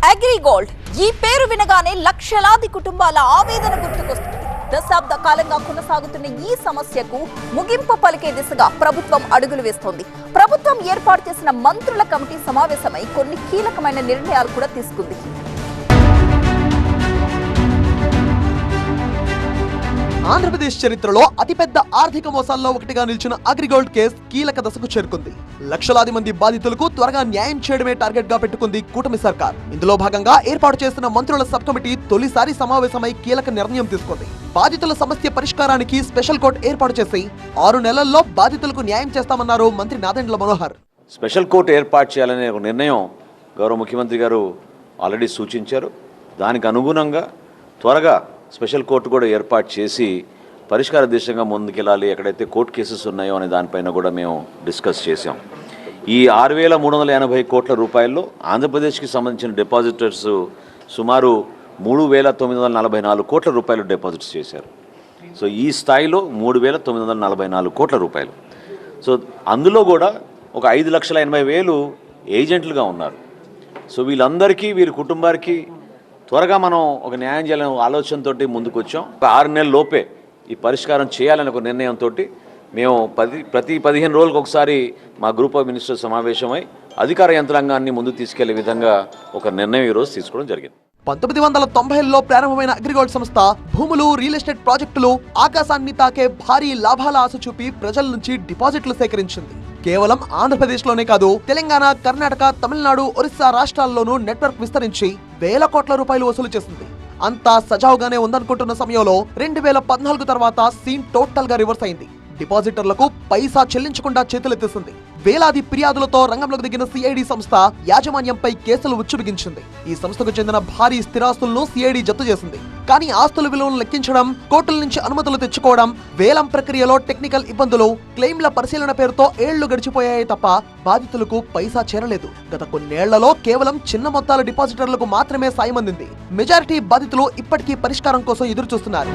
అగ్రిగోల్డ్ ఈ పేరు వినగానే లక్షలాది కుటుంబాల ఆవేదన గుర్తుకొస్తుంది. దశాబ్ద కాలంగా కొనసాగుతున్న ఈ సమస్యకు ముగింపు పలికే దిశగా ప్రభుత్వం అడుగులు వేస్తోంది. ప్రభుత్వం ఏర్పాటు చేసిన మంత్రుల కమిటీ సమావేశమై కొన్ని కీలకమైన నిర్ణయాలు కూడా తీసుకుంది. ఆంధ్రప్రదేశ్ చరిత్రలో అతిపెద్ద ఆర్థిక మోసాల్లో ఒకటిగా నిలిచిన అగ్రిగోల్డ్ కేసు కీలక దశకు చేరుకుంది. లక్షలాది మంది బాధితులకు త్వరగా న్యాయం చేయడమే టార్గెట్ గా పెట్టుకుంది కూటమి సర్కార్. ఇందులో భాగంగా ఏర్పాటు చేసిన మంత్రుల సబ్ కమిటీ తొలిసారి సమావేశమై కీలక నిర్ణయం తీసుకుంది. బాధితుల సమస్య పరిష్కారానికి స్పెషల్ కోర్టు ఏర్పాటు చేసి 6 నెలల్లో బాధితులకు న్యాయం చేస్తామన్నారు మంత్రి నాదెండ్ల మనోహర్. స్పెషల్ కోర్టు ఏర్పాటు చేయాలనే ఒక నిర్ణయం గౌరవ ముఖ్యమంత్రి గారు ఆల్రెడీ సూచించారు. దానికి అనుగుణంగా త్వరగా స్పెషల్ కోర్టు కూడా ఏర్పాటు చేసి పరిష్కార దిశగా ముందుకెళ్ళాలి. ఎక్కడైతే కోర్టు కేసెస్ ఉన్నాయో అనే దానిపైన కూడా మేము డిస్కస్ చేసాం. ఈ 6,380 కోట్ల రూపాయల్లో ఆంధ్రప్రదేశ్కి సంబంధించిన డిపాజిటర్స్ సుమారు 3,944 కోట్ల రూపాయలు డిపాజిట్స్ చేశారు. సో ఈ స్థాయిలో 3,944 కోట్ల రూపాయలు. సో అందులో కూడా ఒక 5,80,000 ఏజెంట్లుగా ఉన్నారు. సో వీళ్ళందరికీ వీరి కుటుంబానికి త్వరగా మనం ఒక న్యాయం చేయాలనే ఆలోచనతో ముందుకు వచ్చాం. 6 నెలల లోపే ఈ పరిష్కారం చేయాలనే ఒక నిర్ణయంతో మేము ప్రతి 15 రోజులకు ఒకసారి మా గ్రూప్ ఆఫ్ మినిస్టర్స్ సమావేశమై అధికార యంత్రాంగాన్ని ముందుకు తీసుకెళ్లే విధంగా ఒక నిర్ణయం ఈరోజు తీసుకోవడం జరిగింది. 1990లో ప్రారంభమైన అగ్రిగోల్డ్ సంస్థ భూములు, రియల్ ఎస్టేట్ ప్రాజెక్టులు, ఆకాశాన్ని తాకే భారీ లాభాల ఆశ చూపి ప్రజల నుంచి డిపాజిట్లు సేకరించింది. కేవలం ఆంధ్రప్రదేశ్లోనే కాదు, తెలంగాణ, కర్ణాటక, తమిళనాడు, ఒరిస్సా రాష్ట్రాల్లోనూ నెట్వర్క్ విస్తరించి వేల కోట్ల రూపాయలు వసూలు చేసింది. అంతా సజావుగానే ఉందనుకుంటున్న సమయంలో 2014 తర్వాత సీన్ టోటల్ గా రివర్స్ అయింది. డిపాజిటర్లకు పైసా చెల్లించకుండా చేతులెత్తేసింది. వేలాది ఫిర్యాదులతో రంగంలోకి దిగిన సిఐడి సంస్థ యాజమాన్యంపై కేసులు ఉచ్చుబిగించింది. ఈ సంస్థకు చెందిన భారీ స్థిరాస్తులను సిఐడి జప్తు చేసింది. కానీ ఆస్తుల విలువను లెక్కించడం, కోర్టుల నుంచి అనుమతులు తెచ్చుకోవడం, వేలం ప్రక్రియలో టెక్నికల్ ఇబ్బందులు, క్లెయిమ్ల పరిశీలన పేరుతో ఏళ్లు గడిచిపోయాయి తప్ప బాధితులకు పైసా చేరలేదు. గత కొన్నేళ్లలో కేవలం చిన్న మొత్తాల డిపాజిటర్లకు మాత్రమే సాయం అందింది. మెజారిటీ బాధితులు ఇప్పటికీ పరిష్కారం కోసం ఎదురు చూస్తున్నారు.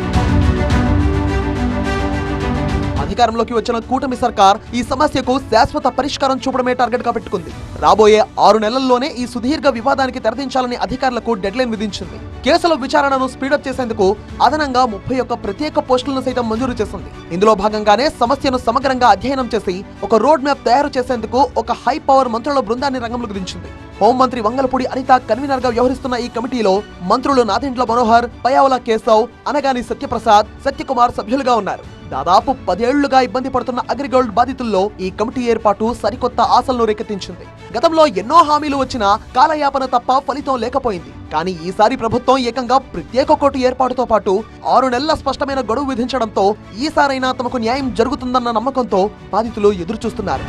అధికారంలోకి వచ్చిన కూటమి సర్కార్ ఈ సమస్యకు శాశ్వత పరిష్కారం చూపడమే టార్గెట్ గా పెట్టుకుంది. రాబోయే 6 నెలల్లోనే ఈ సుదీర్ఘ వివాదానికి తెరదించాలని అధికారులకు డెడ్లైన్ విధించింది. కేసుల విచారణను స్పీడప్ చేసేందుకు అదనంగా 31 ప్రత్యేక పోస్టులను సైతం మంజూరు చేసింది. ఇందులో భాగంగానే సమస్యను సమగ్రంగా అధ్యయనం చేసి ఒక రోడ్ మ్యాప్ తయారు చేసేందుకు ఒక హై పవర్ మంత్రుల బృందాన్ని రంగంలోకి దించింది. హోంమంత్రి వంగలపూడి అనిత కన్వీనర్ గా వ్యవహరిస్తున్న ఈ కమిటీలో మంత్రులు నాదెండ్ల మనోహర్, పయావుల కేశవ్, అనగాని సత్యప్రసాద్, సత్యకుమార్ సభ్యులుగా ఉన్నారు. దాదాపు 10 ఏళ్లుగా ఇబ్బంది పడుతున్న అగ్రిగోల్డ్ బాధితుల్లో ఈ కమిటీ ఏర్పాటు సరికొత్త ఆశలను రేకెత్తించింది. గతంలో ఎన్నో హామీలు వచ్చినా కాలయాపన తప్ప ఫలితం లేకపోయింది. కానీ ఈసారి ప్రభుత్వం ఏకంగా ప్రత్యేక కోర్టు ఏర్పాటుతో పాటు 6 నెలల స్పష్టమైన గడువు విధించడంతో ఈసారైనా తమకు న్యాయం జరుగుతుందన్న నమ్మకంతో బాధితులు ఎదురు చూస్తున్నారు.